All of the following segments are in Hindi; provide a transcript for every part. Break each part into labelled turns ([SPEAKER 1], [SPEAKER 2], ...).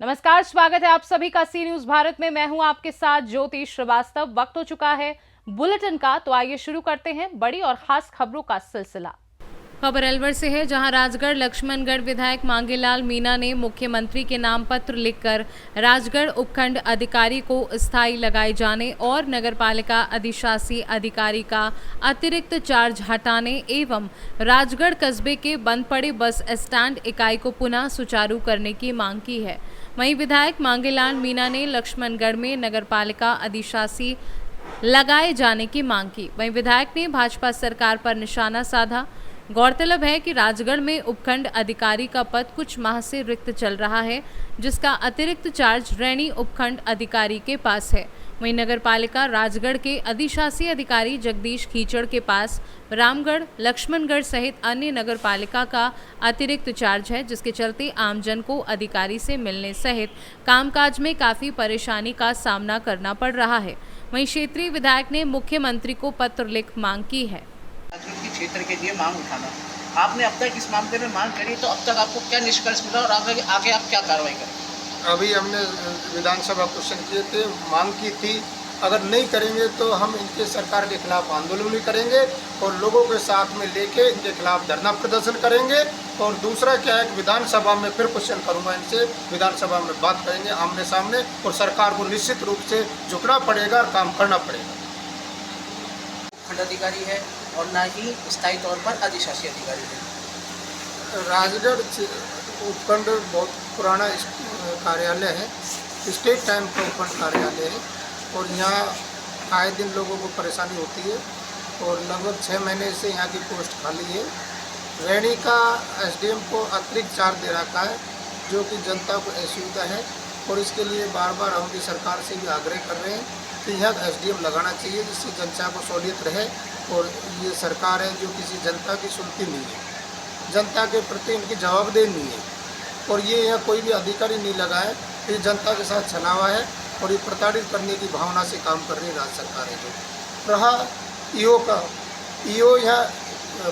[SPEAKER 1] नमस्कार, स्वागत है आप सभी का सी न्यूज भारत में। मैं हूं आपके साथ ज्योति श्रीवास्तव। वक्त हो चुका है बुलेटिन का, तो आइए शुरू करते हैं बड़ी और खास खबरों का सिलसिला। खबर अलवर से है, जहां राजगढ़ लक्ष्मणगढ़ विधायक मांगेलाल मीणा ने मुख्यमंत्री के नाम पत्र लिखकर राजगढ़ उपखंड अधिकारी को स्थायी लगाए जाने और नगरपालिका अधिशासी अधिकारी का अतिरिक्त चार्ज हटाने एवं राजगढ़ कस्बे के बंद पड़े बस स्टैंड इकाई को पुनः सुचारू करने की मांग की है। वहीं विधायक मांगेलाल मीणा ने लक्ष्मणगढ़ में नगरपालिका अधिशासी लगाए जाने की मांग की। वहीं विधायक ने भाजपा सरकार पर निशाना साधा। गौरतलब है कि राजगढ़ में उपखंड अधिकारी का पद कुछ माह से रिक्त चल रहा है, जिसका अतिरिक्त चार्ज रैनी उपखंड अधिकारी के पास है। वहीं नगरपालिका राजगढ़ के अधिशासी अधिकारी जगदीश कीचड़ के पास रामगढ़, लक्ष्मणगढ़ सहित अन्य नगरपालिका का अतिरिक्त चार्ज है, जिसके चलते आमजन को अधिकारी से मिलने सहित कामकाज में काफी परेशानी का सामना करना पड़ रहा है। वहीं क्षेत्रीय विधायक ने मुख्यमंत्री को पत्र लिख मांग की है।
[SPEAKER 2] राजगढ़ क्षेत्र के लिए मांग उठाना, आपने अब तक इस मामले में मांग करी, तो अब तक आपको क्या निष्कर्ष मिला और आगे आप क्या कार्रवाई करें?
[SPEAKER 3] अभी हमने विधानसभा क्वेश्चन किए थे, मांग की थी, अगर नहीं करेंगे तो हम इनके सरकार के खिलाफ आंदोलन भी करेंगे और लोगों के साथ में लेके इनके खिलाफ धरना प्रदर्शन करेंगे। और दूसरा क्या है कि विधानसभा में फिर क्वेश्चन करूंगा इनसे, विधानसभा में बात करेंगे आमने सामने, और सरकार को निश्चित रूप से झुकना पड़ेगा और काम करना पड़ेगा।
[SPEAKER 2] उपखंड अधिकारी है और ना ही स्थायी तौर पर अधिशासी अधिकारी है।
[SPEAKER 3] राजगढ़ उपखंड बहुत पुराना कार्यालय है, स्टेट टाइम का उपखंड कार्यालय है और यहाँ आए दिन लोगों को परेशानी होती है और लगभग 6 महीने से यहाँ की पोस्ट खाली है। रैनी का एसडीएम को अतिरिक्त चार्ज दे रखा है, जो कि जनता को असुविधा है और इसके लिए बार बार हम भी सरकार से भी आग्रह कर रहे हैं कि यहाँ एसडीएम लगाना चाहिए, जिससे जनता को सहूलियत रहे। और ये सरकार है जो किसी जनता की सुनती नहीं है, जनता के प्रति इनकी जवाबदेही नहीं है और ये यहाँ कोई भी अधिकारी नहीं लगा है, ये जनता के साथ छलावा है और ये प्रताड़ित करने की भावना से काम कर रही है राज्य सरकार है। जो रहा ईओ का, ईओ यहाँ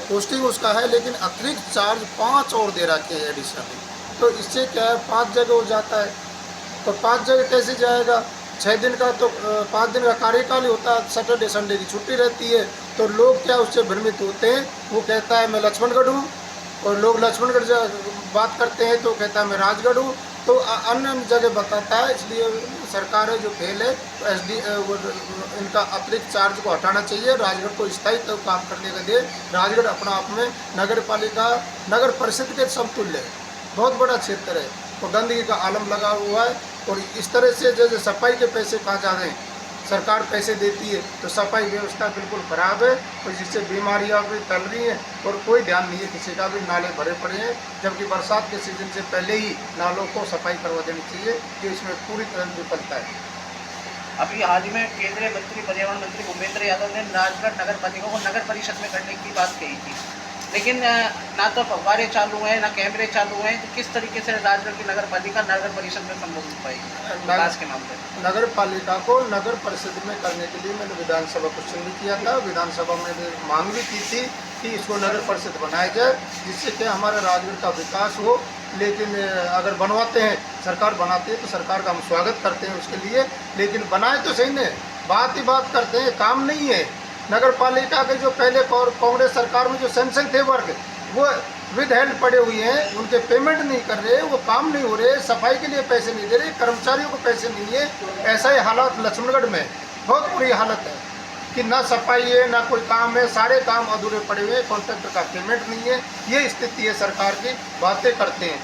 [SPEAKER 3] पोस्टिंग उसका है, लेकिन अतिरिक्त चार्ज 5 और दे रखे हैं एडिशनल। तो इससे क्या है, 5 जगह हो जाता है, तो 5 जगह कैसे जाएगा? 6 दिन का तो 5 दिन का कार्यकाल ही होता है, सैटरडे संडे की छुट्टी रहती है। तो लोग क्या उससे भ्रमित होते हैं, वो कहता है मैं लक्ष्मणगढ़ हूँ और लोग लक्ष्मणगढ़ बात करते हैं तो कहता है मैं राजगढ़ हूँ, तो अन्य जगह बताता है। इसलिए सरकार है जो फेल है, तो इनका अतिरिक्त चार्ज को हटाना चाहिए, राजगढ़ को स्थायी तो काम करने का दे। राजगढ़ अपना आप में नगर पालिका नगर परिषद के समतुल्य है, बहुत बड़ा क्षेत्र है और गंदगी का आलम लगा हुआ है। और इस तरह से जैसे सफाई के पैसे कहा जा रहे हैं, सरकार पैसे देती है तो सफाई व्यवस्था बिल्कुल खराब है और जिससे बीमारियां भी फैल रही हैं और कोई ध्यान नहीं है किसी का भी। नाले भरे पड़े हैं, जबकि बरसात के सीजन से पहले ही नालों को सफाई करवा देनी चाहिए, कि इसमें पूरी तरह विफलता है।
[SPEAKER 2] अभी हाल ही में केंद्रीय मंत्री पर्यावरण मंत्री भूपेंद्र यादव ने राजगढ़ नगर पालिका को नगर परिषद में करने की बात कही थी, लेकिन ना तो फव्वारे चालू हैं ना कैमरे चालू हैं, तो किस तरीके से राजगढ़ की नगर पालिका नगर परिषद में संभव हो पाएगी विकास के मामले में?
[SPEAKER 3] नगर पालिका को नगर परिषद में करने के लिए मैंने विधानसभा क्वेश्चन भी किया था, विधानसभा में मांग भी की थी कि इसको नगर परिषद बनाया जाए, जिससे कि हमारे राजगढ़ का विकास हो। लेकिन अगर बनवाते हैं, सरकार बनाती है तो सरकार का हम स्वागत करते हैं उसके लिए, लेकिन बनाए तो सही नहीं, बात ही बात करते हैं, काम नहीं है। नगर पालिका के जो पहले कांग्रेस सरकार में जो सैंक्शन थे वर्क, वो विद हेल्ड पड़े हुए हैं, उनके पेमेंट नहीं कर रहे, वो काम नहीं हो रहे, सफाई के लिए पैसे नहीं दे रहे, कर्मचारियों को पैसे नहीं है। ऐसा ही हालात लक्ष्मणगढ़ में बहुत बुरी हालत है कि ना सफाई है ना कोई काम है, सारे काम अधूरे पड़े हुए हैं, कॉन्ट्रैक्टर का पेमेंट नहीं है। ये स्थिति है, सरकार की बातें करते हैं।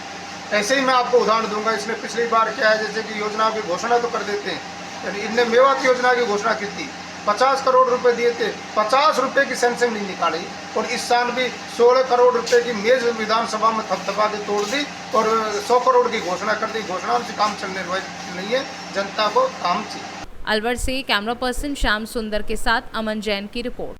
[SPEAKER 3] ऐसे ही मैं आपको उदाहरण दूंगा, इसने पिछली बार क्या है, जैसे कि योजना की घोषणा तो कर देते हैं, इनने मेवात योजना की घोषणा की थी, 50 करोड़ रुपए दिए थे, 50 रुपए की सैंक्शन नहीं निकाली और इस साल भी 16 करोड़ रुपए की मेज विधानसभा में थपथपा के तोड़ दी और 100 करोड़ की घोषणा कर दी। घोषणा से काम चलने नहीं है, जनता को काम चाहिए।
[SPEAKER 1] अलवर से कैमरा पर्सन श्याम सुंदर के साथ अमन जैन की रिपोर्ट।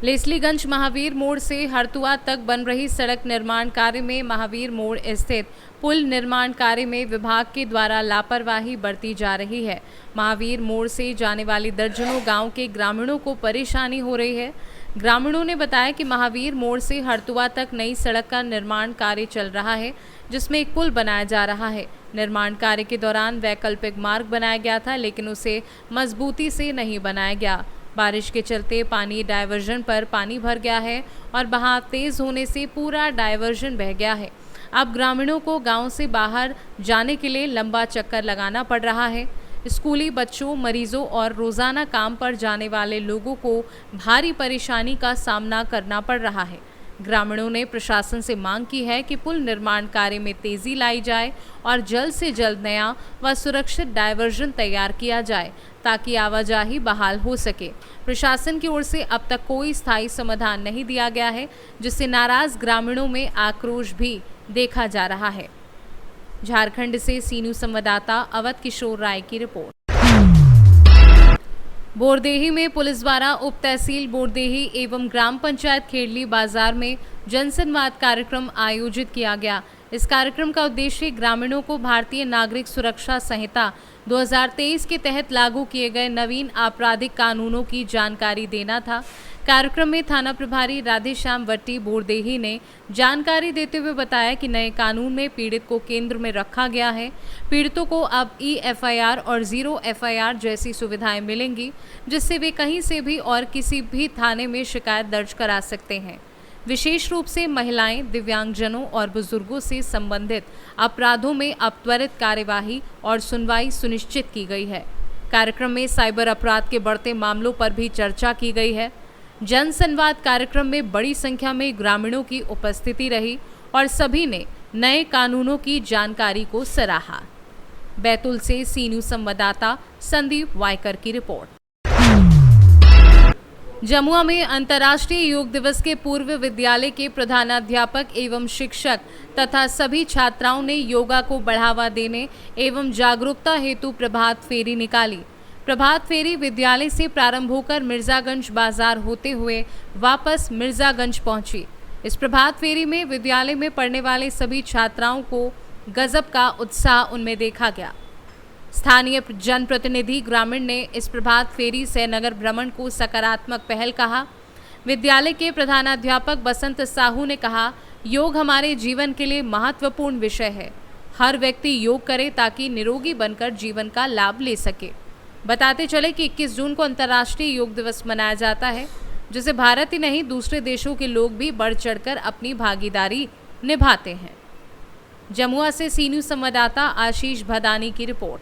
[SPEAKER 1] लेस्लीगंज महावीर मोड़ से हरतुआ तक बन रही सड़क निर्माण कार्य में महावीर मोड़ स्थित पुल निर्माण कार्य में विभाग के द्वारा लापरवाही बरती जा रही है। महावीर मोड़ से जाने वाली दर्जनों गांव के ग्रामीणों को परेशानी हो रही है। ग्रामीणों ने बताया कि महावीर मोड़ से हरतुआ तक नई सड़क का निर्माण कार्य चल रहा है, जिसमें एक पुल बनाया जा रहा है। निर्माण कार्य के दौरान वैकल्पिक मार्ग बनाया गया था, लेकिन उसे मजबूती से नहीं बनाया गया। बारिश के चलते पानी डायवर्जन पर पानी भर गया है और बहाव तेज होने से पूरा डायवर्जन बह गया है। अब ग्रामीणों को गांव से बाहर जाने के लिए लंबा चक्कर लगाना पड़ रहा है। स्कूली बच्चों, मरीजों और रोजाना काम पर जाने वाले लोगों को भारी परेशानी का सामना करना पड़ रहा है। ग्रामीणों ने प्रशासन से मांग की है कि पुल निर्माण कार्य में तेजी लाई जाए और जल्द से जल्द नया व सुरक्षित डायवर्जन तैयार किया जाए ताकि आवाजाही बहाल हो सके। प्रशासन की ओर से अब तक कोई स्थायी समाधान नहीं दिया गया है, जिससे नाराज ग्रामीणों में आक्रोश भी देखा जा रहा है। झारखंड से सी न्यूज़ संवाददाता अवध किशोर राय की रिपोर्ट। बोरदेही में पुलिस द्वारा उप तहसील बोरदेही एवं ग्राम पंचायत खेड़ली बाजार में जनसंवाद कार्यक्रम आयोजित किया गया। इस कार्यक्रम का उद्देश्य ग्रामीणों को भारतीय नागरिक सुरक्षा संहिता 2023 के तहत लागू किए गए नवीन आपराधिक कानूनों की जानकारी देना था। कार्यक्रम में थाना प्रभारी राधेश्याम वट्टी बोरदेही ने जानकारी देते हुए बताया कि नए कानून में पीड़ित को केंद्र में रखा गया है। पीड़ितों को अब EFIR और 0 FIR जैसी सुविधाएं मिलेंगी, जिससे वे कहीं से भी और किसी भी थाने में शिकायत दर्ज करा सकते हैं। विशेष रूप से महिलाएं, दिव्यांगजनों और बुजुर्गों से संबंधित अपराधों में अब त्वरित कार्यवाही और सुनवाई सुनिश्चित की गई है। कार्यक्रम में साइबर अपराध के बढ़ते मामलों पर भी चर्चा की गई है। जनसंवाद कार्यक्रम में बड़ी संख्या में ग्रामीणों की उपस्थिति रही और सभी ने नए कानूनों की जानकारी को सराहा। बैतूल से सी न्यूज़ संवाददाता संदीप वायकर की रिपोर्ट। जमुआ में अंतर्राष्ट्रीय योग दिवस के पूर्व विद्यालय के प्रधानाध्यापक एवं शिक्षक तथा सभी छात्राओं ने योगा को बढ़ावा देने एवं जागरूकता हेतु प्रभात फेरी निकाली। प्रभात फेरी विद्यालय से प्रारंभ होकर मिर्जागंज बाजार होते हुए वापस मिर्जागंज पहुंची। इस प्रभात फेरी में विद्यालय में पढ़ने वाले सभी छात्राओं को गजब का उत्साह उनमें देखा गया। स्थानीय जनप्रतिनिधि ग्रामीण ने इस प्रभात फेरी से नगर भ्रमण को सकारात्मक पहल कहा। विद्यालय के प्रधानाध्यापक बसंत साहू ने कहा, योग हमारे जीवन के लिए महत्वपूर्ण विषय है। हर व्यक्ति योग करे ताकि निरोगी बनकर जीवन का लाभ ले सके। बताते चले कि 21 जून को अंतर्राष्ट्रीय योग दिवस मनाया जाता है, जिसे भारत ही नहीं दूसरे देशों के लोग भी बढ़ चढ़कर अपनी भागीदारी निभाते हैं। जमुआ से सी न्यूज़ संवाददाता आशीष भदानी की रिपोर्ट।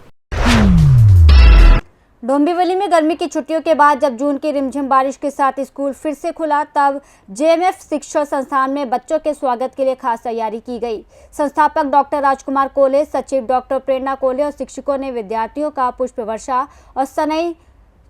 [SPEAKER 4] डोंबिवली में गर्मी की छुट्टियों के बाद जब जून की रिमझिम बारिश के साथ स्कूल फिर से खुला, तब JMF शिक्षा संस्थान में बच्चों के स्वागत के लिए खास तैयारी की गई। संस्थापक डॉक्टर राजकुमार कोले, सचिव डॉक्टर प्रेरणा कोले और शिक्षकों ने विद्यार्थियों का पुष्प वर्षा और सनई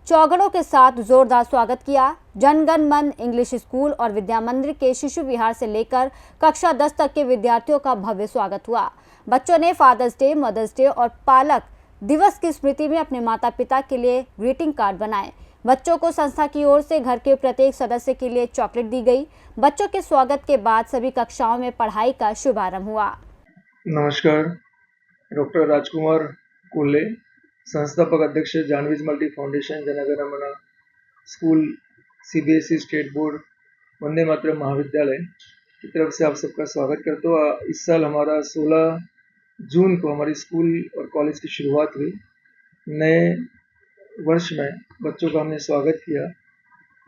[SPEAKER 4] चौगड़ों के साथ जोरदार स्वागत किया। जनगण मन इंग्लिश स्कूल और विद्या मंदिर के शिशु विहार से लेकर कक्षा 10 तक के विद्यार्थियों का भव्य स्वागत हुआ। बच्चों ने फादर्स डे, मदर्स डे और पालक दिवस की स्मृति में अपने माता पिता के लिए ग्रीटिंग कार्ड बनाए। बच्चों को संस्था की ओर से घर के प्रत्येक सदस्य के लिए चॉकलेट दी गई। बच्चों के स्वागत के बाद सभी कक्षाओं में पढ़ाई का शुभारंभ हुआ।
[SPEAKER 5] नमस्कार, डॉक्टर राजकुमार कोले, संस्थापक अध्यक्ष जानवीज मल्टी फाउंडेशन जनगण मन school CBSE state board Vande Mataram महाविद्यालय की तरफ से आप सबका स्वागत करता हूँ। इस साल हमारा 16 जून को हमारी स्कूल और कॉलेज की शुरुआत हुई। नए वर्ष में बच्चों का हमने स्वागत किया।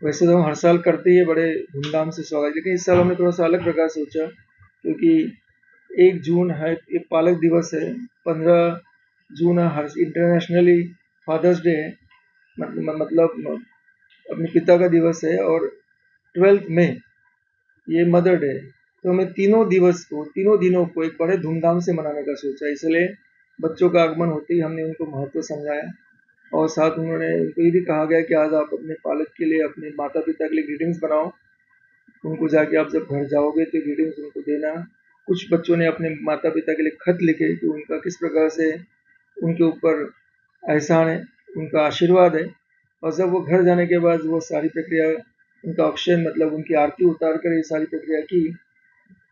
[SPEAKER 5] वैसे तो हम हर साल करते ही बड़े धूमधाम से स्वागत, लेकिन इस साल हमने थोड़ा सा अलग प्रकार सोचा, क्योंकि 1 जून है, एक पालक दिवस है, 15 जून हर इंटरनेशनली फादर्स डे है, मतलब अपने पिता का दिवस है, और 12 मई ये मदर डे है। तो हमें तीनों दिनों को एक बड़े धूमधाम से मनाने का सोचा। इसलिए बच्चों का आगमन होते ही हमने उनको महत्व समझाया और साथ उन्होंने उनको ये भी कहा गया कि आज आप अपने पालक के लिए, अपने माता पिता के लिए ग्रीटिंग्स बनाओ। उनको जाके आप जब घर जाओगे तो ग्रीटिंग्स उनको देना। कुछ बच्चों ने अपने माता पिता के लिए खत लिखे कि उनका किस प्रकार से उनके ऊपर एहसान है, उनका आशीर्वाद है, और जब वो घर जाने के बाद वो सारी प्रक्रिया उनका अक्षय मतलब उनकी आरती उतार कर ये सारी प्रक्रिया की,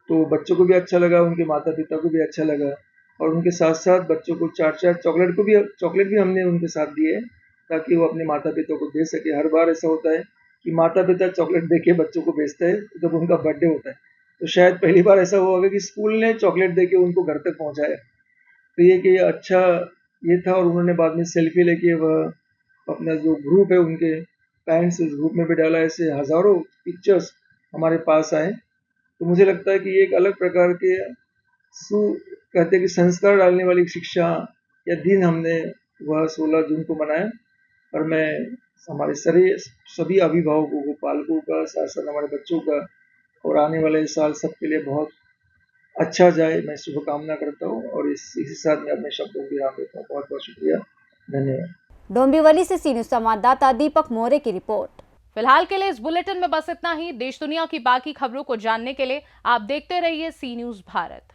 [SPEAKER 5] तो बच्चों को भी अच्छा लगा, उनके माता पिता को भी अच्छा लगा। और उनके साथ साथ बच्चों को 4-4 चॉकलेट भी हमने उनके साथ दिए, ताकि वो अपने माता पिता को दे सके। हर बार ऐसा होता है कि माता पिता चॉकलेट दे के बच्चों को भेजते हैं जब उनका बर्थडे होता है, तो शायद पहली बार ऐसा हुआ होगा कि स्कूल ने चॉकलेट दे के उनको घर तक पहुँचाया। तो ये कि अच्छा ये था। और उन्होंने बाद में सेल्फी लेके वह अपना जो ग्रुप है उनके पेरेंट्स उस ग्रुप में भी डाला। ऐसे हज़ारों पिक्चर्स हमारे पास आए, तो मुझे लगता है कि ये एक अलग प्रकार के कहते हैं कि संस्कार डालने वाली शिक्षा या दिन हमने वह 16 जून को मनाया। और मैं हमारे सभी अभिभावकों को, पालकों का, साथ साथ हमारे बच्चों का और आने वाले साल सबके लिए बहुत अच्छा जाए, मैं शुभकामना करता हूँ। और इसी साथ मैं अपने शब्दों को विराम देता हूँ। बहुत बहुत शुक्रिया, धन्यवाद।
[SPEAKER 4] डोंबिवली से सी न्यूज़ संवाददाता दीपक मोरे की रिपोर्ट।
[SPEAKER 1] फिलहाल के लिए इस बुलेटिन में बस इतना ही। देश दुनिया की बाकी खबरों को जानने के लिए आप देखते रहिए सी न्यूज़ भारत।